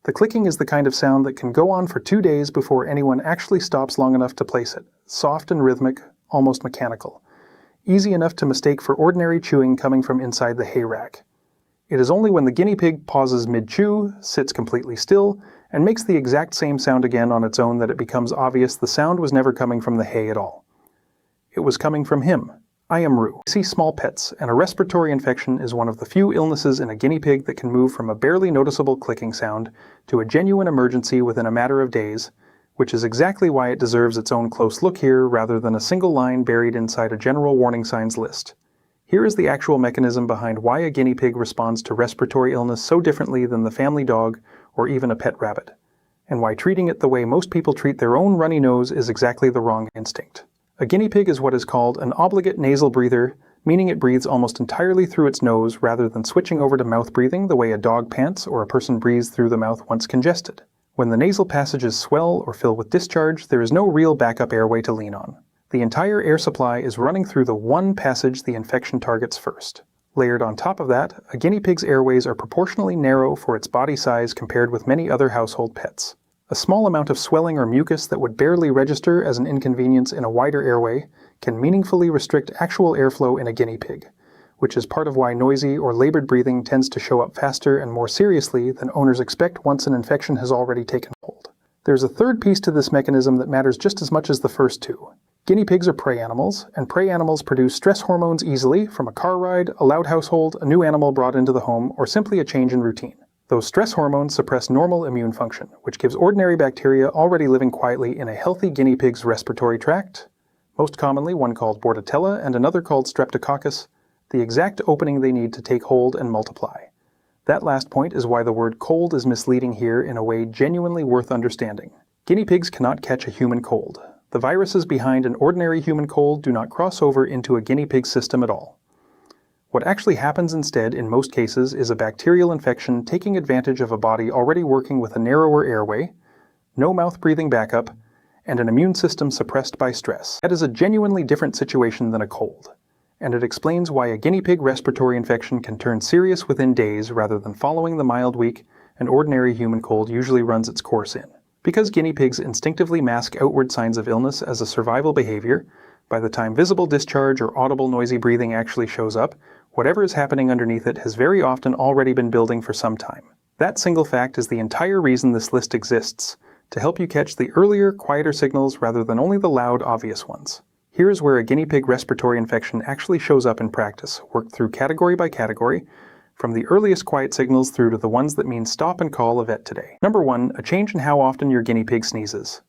The clicking is the kind of sound that can go on for 2 days before anyone actually stops long enough to place it. Soft and rhythmic, almost mechanical. Easy enough to mistake for ordinary chewing coming from inside the hay rack. It is only when the guinea pig pauses mid-chew, sits completely still, and makes the exact same sound again on its own that it becomes obvious the sound was never coming from the hay at all. It was coming from him. I am Roo. I see small pets, and a respiratory infection is one of the few illnesses in a guinea pig that can move from a barely noticeable clicking sound to a genuine emergency within a matter of days, which is exactly why it deserves its own close look here rather than a single line buried inside a general warning signs list. Here is the actual mechanism behind why a guinea pig responds to respiratory illness so differently than the family dog or even a pet rabbit, and why treating it the way most people treat their own runny nose is exactly the wrong instinct. A guinea pig is what is called an obligate nasal breather, meaning it breathes almost entirely through its nose rather than switching over to mouth breathing the way a dog pants or a person breathes through the mouth once congested. When the nasal passages swell or fill with discharge, there is no real backup airway to lean on. The entire air supply is running through the one passage the infection targets first. Layered on top of that, a guinea pig's airways are proportionally narrow for its body size compared with many other household pets. A small amount of swelling or mucus that would barely register as an inconvenience in a wider airway can meaningfully restrict actual airflow in a guinea pig, which is part of why noisy or labored breathing tends to show up faster and more seriously than owners expect once an infection has already taken hold. There's a third piece to this mechanism that matters just as much as the first two. Guinea pigs are prey animals, and prey animals produce stress hormones easily from a car ride, a loud household, a new animal brought into the home, or simply a change in routine. Those stress hormones suppress normal immune function, which gives ordinary bacteria already living quietly in a healthy guinea pig's respiratory tract, most commonly one called Bordetella and another called Streptococcus, the exact opening they need to take hold and multiply. That last point is why the word cold is misleading here in a way genuinely worth understanding. Guinea pigs cannot catch a human cold. The viruses behind an ordinary human cold do not cross over into a guinea pig system at all. What actually happens instead in most cases is a bacterial infection taking advantage of a body already working with a narrower airway, no mouth breathing backup, and an immune system suppressed by stress. That is a genuinely different situation than a cold, and it explains why a guinea pig respiratory infection can turn serious within days rather than following the mild week an ordinary human cold usually runs its course in. Because guinea pigs instinctively mask outward signs of illness as a survival behavior, by the time visible discharge or audible noisy breathing actually shows up, whatever is happening underneath it has very often already been building for some time. That single fact is the entire reason this list exists, to help you catch the earlier, quieter signals rather than only the loud, obvious ones. Here is where a guinea pig respiratory infection actually shows up in practice, worked through category by category, from the earliest quiet signals through to the ones that mean stop and call a vet today. Number 1, a change in how often your guinea pig sneezes.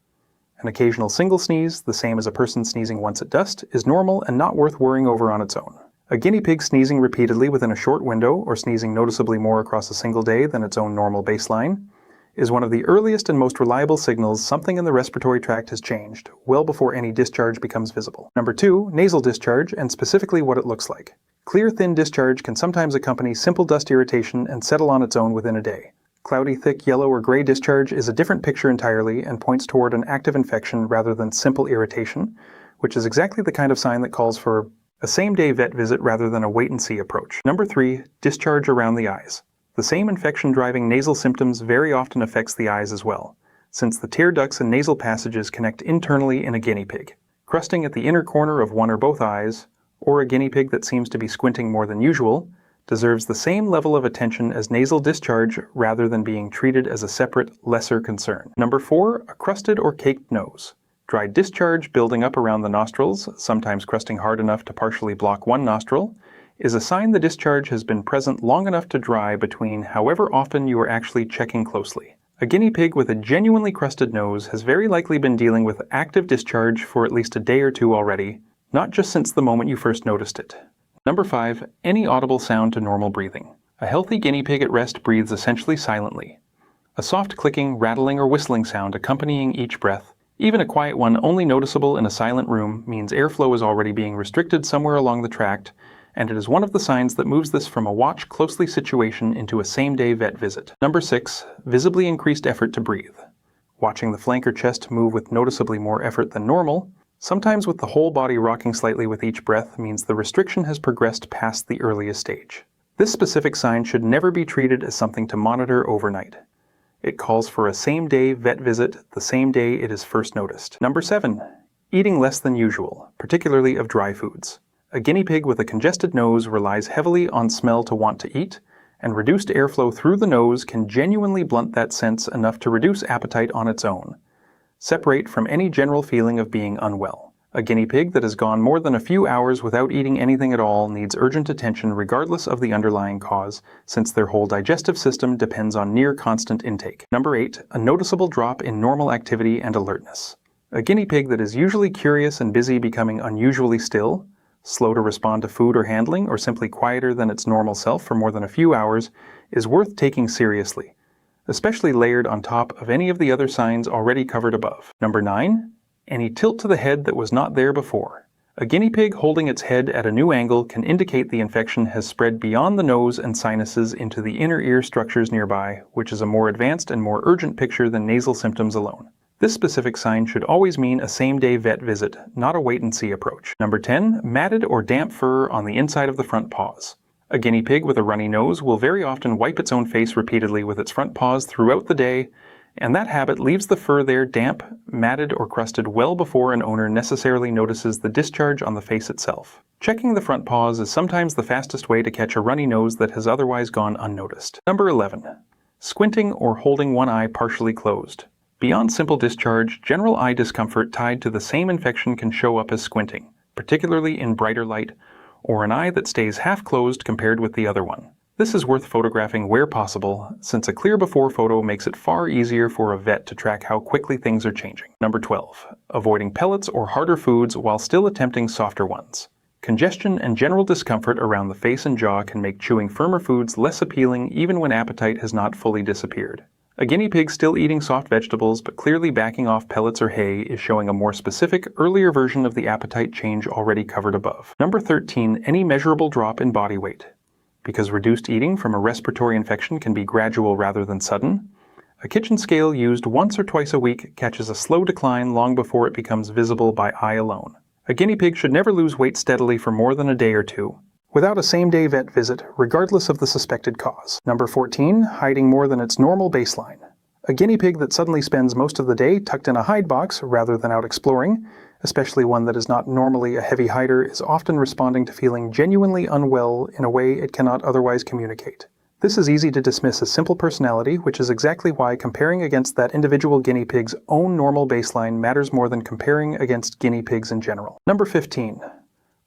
An occasional single sneeze, the same as a person sneezing once at dusk, is normal and not worth worrying over on its own. A guinea pig sneezing repeatedly within a short window, or sneezing noticeably more across a single day than its own normal baseline, is one of the earliest and most reliable signals something in the respiratory tract has changed, well before any discharge becomes visible. Number 2, nasal discharge, and specifically what it looks like. Clear, thin discharge can sometimes accompany simple dust irritation and settle on its own within a day. Cloudy, thick, yellow or gray discharge is a different picture entirely and points toward an active infection rather than simple irritation, which is exactly the kind of sign that calls for a same-day vet visit rather than a wait-and-see approach. Number 3, discharge around the eyes. The same infection-driving nasal symptoms very often affects the eyes as well, since the tear ducts and nasal passages connect internally in a guinea pig. Crusting at the inner corner of one or both eyes, or a guinea pig that seems to be squinting more than usual, deserves the same level of attention as nasal discharge rather than being treated as a separate, lesser concern. Number 4, a crusted or caked nose. Dry discharge building up around the nostrils, sometimes crusting hard enough to partially block one nostril, is a sign the discharge has been present long enough to dry between however often you are actually checking closely. A guinea pig with a genuinely crusted nose has very likely been dealing with active discharge for at least a day or two already, not just since the moment you first noticed it. Number 5, any audible sound to normal breathing. A healthy guinea pig at rest breathes essentially silently. A soft clicking, rattling, or whistling sound accompanying each breath, even a quiet one only noticeable in a silent room, means airflow is already being restricted somewhere along the tract, and it is one of the signs that moves this from a watch closely situation into a same-day vet visit. Number 6, visibly increased effort to breathe. Watching the flank or chest move with noticeably more effort than normal, sometimes with the whole body rocking slightly with each breath, means the restriction has progressed past the earliest stage. This specific sign should never be treated as something to monitor overnight. It calls for a same-day vet visit the same day it is first noticed. Number 7. Eating less than usual, particularly of dry foods. A guinea pig with a congested nose relies heavily on smell to want to eat, and reduced airflow through the nose can genuinely blunt that sense enough to reduce appetite on its own. Separate from any general feeling of being unwell. A guinea pig that has gone more than a few hours without eating anything at all needs urgent attention regardless of the underlying cause, since their whole digestive system depends on near constant intake. Number 8. A noticeable drop in normal activity and alertness. A guinea pig that is usually curious and busy becoming unusually still, slow to respond to food or handling, or simply quieter than its normal self for more than a few hours, is worth taking seriously, especially layered on top of any of the other signs already covered above. Number 9. Any tilt to the head that was not there before. A guinea pig holding its head at a new angle can indicate the infection has spread beyond the nose and sinuses into the inner ear structures nearby, which is a more advanced and more urgent picture than nasal symptoms alone. This specific sign should always mean a same-day vet visit, not a wait-and-see approach. Number 10. Matted or damp fur on the inside of the front paws. A guinea pig with a runny nose will very often wipe its own face repeatedly with its front paws throughout the day, and that habit leaves the fur there damp, matted, or crusted well before an owner necessarily notices the discharge on the face itself. Checking the front paws is sometimes the fastest way to catch a runny nose that has otherwise gone unnoticed. Number 11. Squinting or holding one eye partially closed. Beyond simple discharge, general eye discomfort tied to the same infection can show up as squinting, particularly in brighter light, or an eye that stays half closed compared with the other one. This is worth photographing where possible, since a clear before photo makes it far easier for a vet to track how quickly things are changing. Number 12. Avoiding pellets or harder foods while still attempting softer ones. Congestion and general discomfort around the face and jaw can make chewing firmer foods less appealing even when appetite has not fully disappeared. A guinea pig still eating soft vegetables but clearly backing off pellets or hay is showing a more specific, earlier version of the appetite change already covered above. Number 13. Any measurable drop in body weight. Because reduced eating from a respiratory infection can be gradual rather than sudden, a kitchen scale used once or twice a week catches a slow decline long before it becomes visible by eye alone. A guinea pig should never lose weight steadily for more than a day or two, without a same-day vet visit, regardless of the suspected cause. Number 14. Hiding more than its normal baseline. A guinea pig that suddenly spends most of the day tucked in a hide box rather than out exploring, especially one that is not normally a heavy hider, is often responding to feeling genuinely unwell in a way it cannot otherwise communicate. This is easy to dismiss as simple personality, which is exactly why comparing against that individual guinea pig's own normal baseline matters more than comparing against guinea pigs in general. Number 15.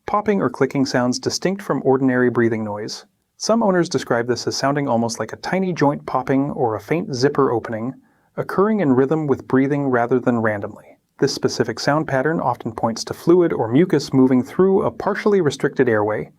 Popping or clicking sounds distinct from ordinary breathing noise. Some owners describe this as sounding almost like a tiny joint popping or a faint zipper opening, occurring in rhythm with breathing rather than randomly. This specific sound pattern often points to fluid or mucus moving through a partially restricted airway,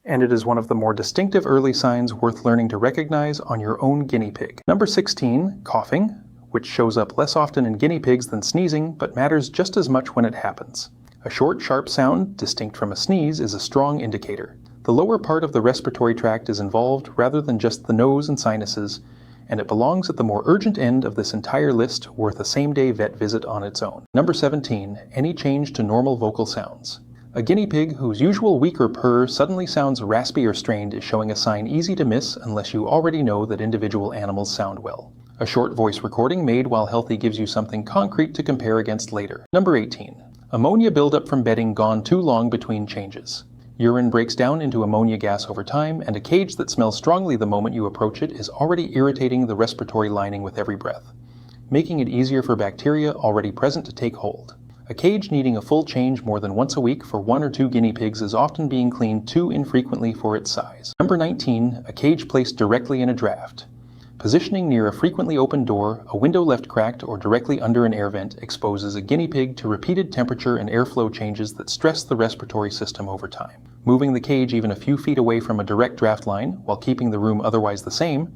and it is one of the more distinctive early signs worth learning to recognize on your own guinea pig. Number 16. Coughing, which shows up less often in guinea pigs than sneezing, but matters just as much when it happens. A short, sharp sound, distinct from a sneeze, is a strong indicator. The lower part of the respiratory tract is involved rather than just the nose and sinuses, and it belongs at the more urgent end of this entire list, worth a same-day vet visit on its own. Number 17. Any change to normal vocal sounds. A guinea pig whose usual weaker purr suddenly sounds raspy or strained is showing a sign easy to miss unless you already know that individual animals sound well. A short voice recording made while healthy gives you something concrete to compare against later. Number 18. Ammonia buildup from bedding gone too long between changes. Urine breaks down into ammonia gas over time, and a cage that smells strongly the moment you approach it is already irritating the respiratory lining with every breath, making it easier for bacteria already present to take hold. A cage needing a full change more than once a week for 1 or 2 guinea pigs is often being cleaned too infrequently for its size. Number 19. A cage placed directly in a draft. Positioning near a frequently opened door, a window left cracked, or directly under an air vent exposes a guinea pig to repeated temperature and airflow changes that stress the respiratory system over time. Moving the cage even a few feet away from a direct draft line, while keeping the room otherwise the same,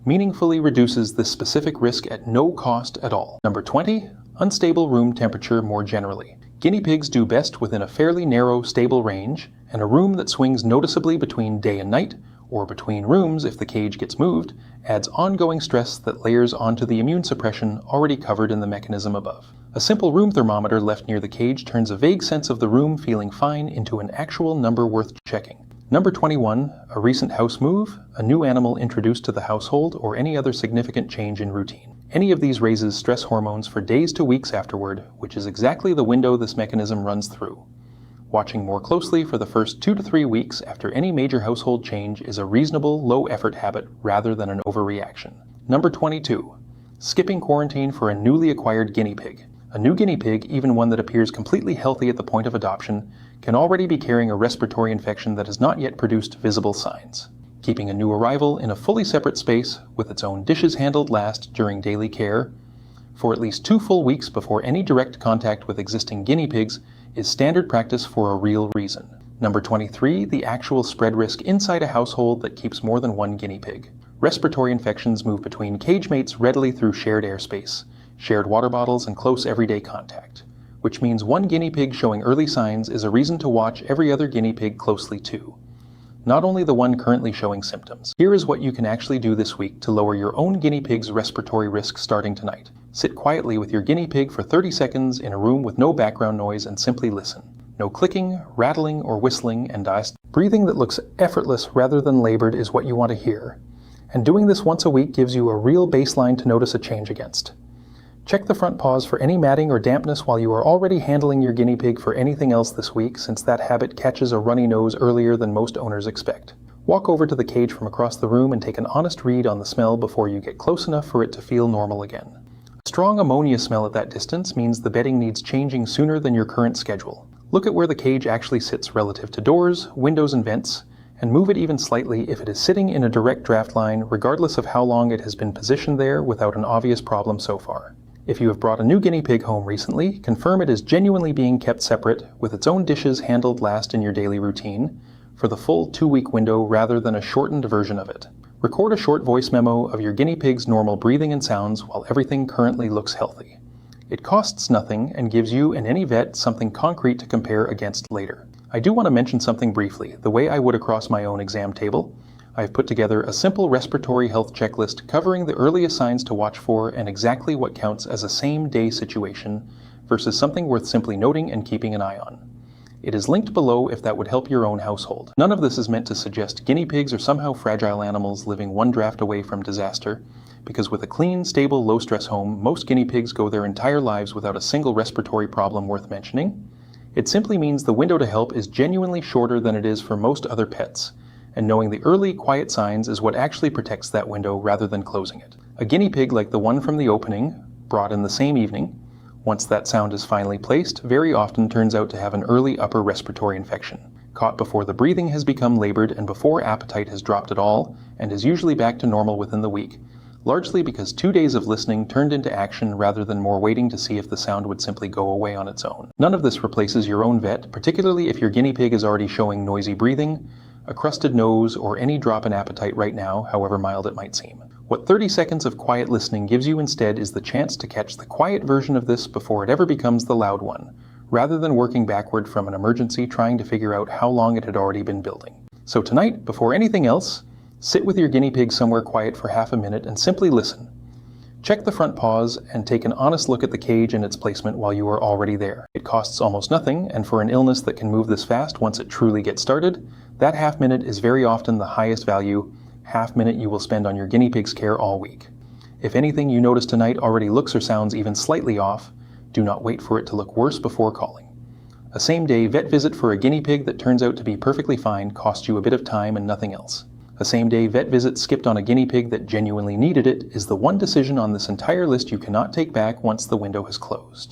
meaningfully reduces this specific risk at no cost at all. Number 20. Unstable room temperature more generally. Guinea pigs do best within a fairly narrow, stable range, and a room that swings noticeably between day and night, or between rooms if the cage gets moved, adds ongoing stress that layers onto the immune suppression already covered in the mechanism above. A simple room thermometer left near the cage turns a vague sense of the room feeling fine into an actual number worth checking. Number 21. A recent house move, a new animal introduced to the household, or any other significant change in routine. Any of these raises stress hormones for days to weeks afterward, which is exactly the window this mechanism runs through. Watching more closely for the first 2 to 3 weeks after any major household change is a reasonable, low-effort habit rather than an overreaction. Number 22. Skipping quarantine for a newly acquired guinea pig. A new guinea pig, even one that appears completely healthy at the point of adoption, can already be carrying a respiratory infection that has not yet produced visible signs. Keeping a new arrival in a fully separate space with its own dishes handled last during daily care for at least 2 full weeks before any direct contact with existing guinea pigs is standard practice for a real reason. Number 23, the actual spread risk inside a household that keeps more than one guinea pig. Respiratory infections move between cage mates readily through shared airspace, shared water bottles, and close everyday contact, which means one guinea pig showing early signs is a reason to watch every other guinea pig closely too. Not only the one currently showing symptoms. Here is what you can actually do this week to lower your own guinea pig's respiratory risk starting tonight. Sit quietly with your guinea pig for 30 seconds in a room with no background noise and simply listen. No clicking, rattling, or whistling, and breathing that looks effortless rather than labored is what you want to hear. And doing this once a week gives you a real baseline to notice a change against. Check the front paws for any matting or dampness while you are already handling your guinea pig for anything else this week, since that habit catches a runny nose earlier than most owners expect. Walk over to the cage from across the room and take an honest read on the smell before you get close enough for it to feel normal again. A strong ammonia smell at that distance means the bedding needs changing sooner than your current schedule. Look at where the cage actually sits relative to doors, windows, and vents, and move it even slightly if it is sitting in a direct draft line, regardless of how long it has been positioned there without an obvious problem so far. If you have brought a new guinea pig home recently, confirm it is genuinely being kept separate, with its own dishes handled last in your daily routine, for the full 2-week window rather than a shortened version of it. Record a short voice memo of your guinea pig's normal breathing and sounds while everything currently looks healthy. It costs nothing and gives you and any vet something concrete to compare against later. I do want to mention something briefly, the way I would across my own exam table. I've put together a simple respiratory health checklist covering the earliest signs to watch for and exactly what counts as a same-day situation versus something worth simply noting and keeping an eye on. It is linked below if that would help your own household. None of this is meant to suggest guinea pigs are somehow fragile animals living one draft away from disaster, because with a clean, stable, low-stress home, most guinea pigs go their entire lives without a single respiratory problem worth mentioning. It simply means the window to help is genuinely shorter than it is for most other pets, and knowing the early, quiet signs is what actually protects that window rather than closing it. A guinea pig like the one from the opening, brought in the same evening, once that sound is finally placed, very often turns out to have an early upper respiratory infection, caught before the breathing has become labored and before appetite has dropped at all, and is usually back to normal within the week, largely because 2 days of listening turned into action rather than more waiting to see if the sound would simply go away on its own. None of this replaces your own vet, particularly if your guinea pig is already showing noisy breathing, a crusted nose, or any drop in appetite right now, however mild it might seem. What 30 seconds of quiet listening gives you instead is the chance to catch the quiet version of this before it ever becomes the loud one, rather than working backward from an emergency trying to figure out how long it had already been building. So tonight, before anything else, sit with your guinea pig somewhere quiet for half a minute and simply listen. Check the front paws and take an honest look at the cage and its placement while you are already there. It costs almost nothing, and for an illness that can move this fast once it truly gets started, that half minute is very often the highest value half minute you will spend on your guinea pig's care all week. If anything you notice tonight already looks or sounds even slightly off, do not wait for it to look worse before calling. A same-day vet visit for a guinea pig that turns out to be perfectly fine costs you a bit of time and nothing else. A same-day vet visit skipped on a guinea pig that genuinely needed it is the one decision on this entire list you cannot take back once the window has closed.